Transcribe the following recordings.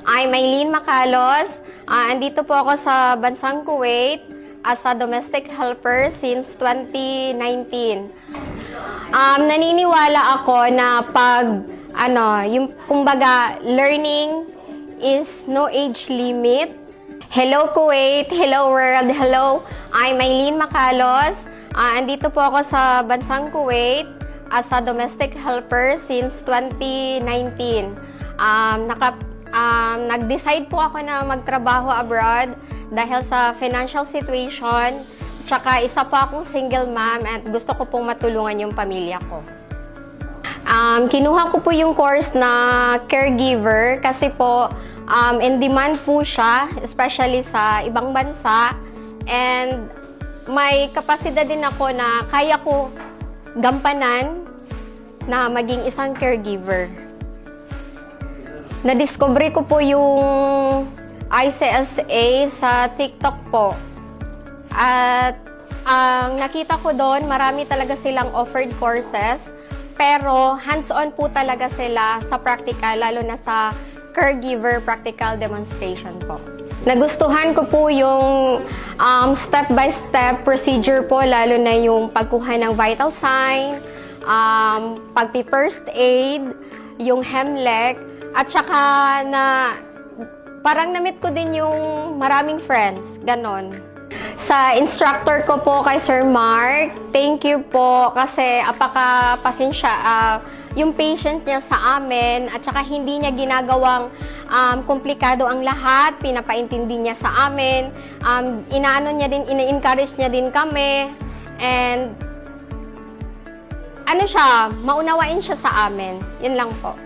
I'm Eileen Macalos. Andito po ako sa bansang Kuwait as a domestic helper since 2019. Naniniwala ako na yung kumbaga, learning is no age limit. Hello Kuwait, hello world, hello. I'm Eileen Macalos. Andito po ako sa bansang Kuwait as a domestic helper since 2019. Nag-decide po ako na magtrabaho abroad dahil sa financial situation. Tsaka isa po akong single mom at gusto ko pong matulungan yung pamilya ko. Kinuha ko po yung course na caregiver kasi po in demand po siya, especially sa ibang bansa. And may kapasidad din ako na kaya ko gampanan na maging isang caregiver. Na-discover ko po yung ICSA sa TikTok po. At ang nakita ko doon, marami talaga silang offered courses. Pero hands-on po talaga sila sa practical, lalo na sa caregiver practical demonstration po. Nagustuhan ko po yung step-by-step procedure po, lalo na yung pagkuha ng vital sign, pagpi-first aid, yung HEMLEC, at saka na parang na-meet ko din yung maraming friends, ganon. Sa instructor ko po kay Sir Mark, thank you po kasi apaka-pasensya yung patient niya sa amin at saka hindi niya ginagawang komplikado ang lahat, pinapaintindi niya sa amin, ina-encourage niya din kami, and maunawain siya sa amin. Yun lang po.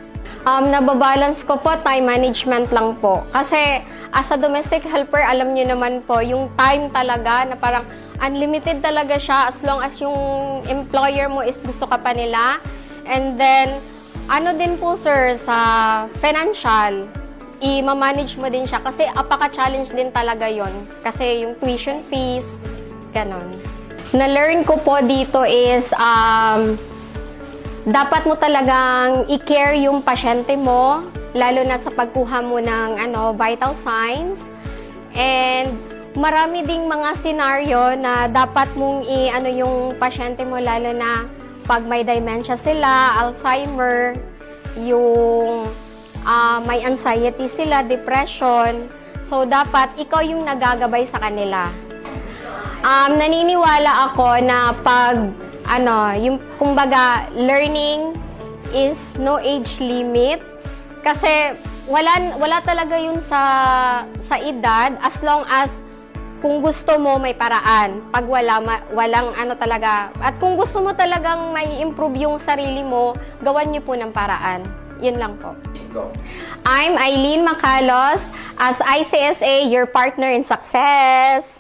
Nababalance ko po, time management lang po. Kasi as a domestic helper, alam niyo naman po, yung time talaga na parang unlimited talaga siya as long as yung employer mo is gusto ka pa nila. And then, din po sir, sa financial, i-manage mo din siya kasi apaka-challenge din talaga yon. Kasi yung tuition fees, ganon. Na-learn ko po dito is, dapat mo talagang i-care yung pasyente mo, lalo na sa pagkuha mo ng vital signs. And marami ding mga scenario na dapat mong yung pasyente mo, lalo na pag may dementia sila, Alzheimer, yung may anxiety sila, depression. So dapat ikaw yung nagagabay sa kanila. Naniniwala ako na yung kumbaga, learning is no age limit. Kasi wala talaga yun sa edad, as long as kung gusto mo may paraan. Pag walang talaga. At kung gusto mo talagang may improve yung sarili mo, gawan niyo po ng paraan. Yun lang po. I'm Eileen Macalos as ICSA, your partner in success.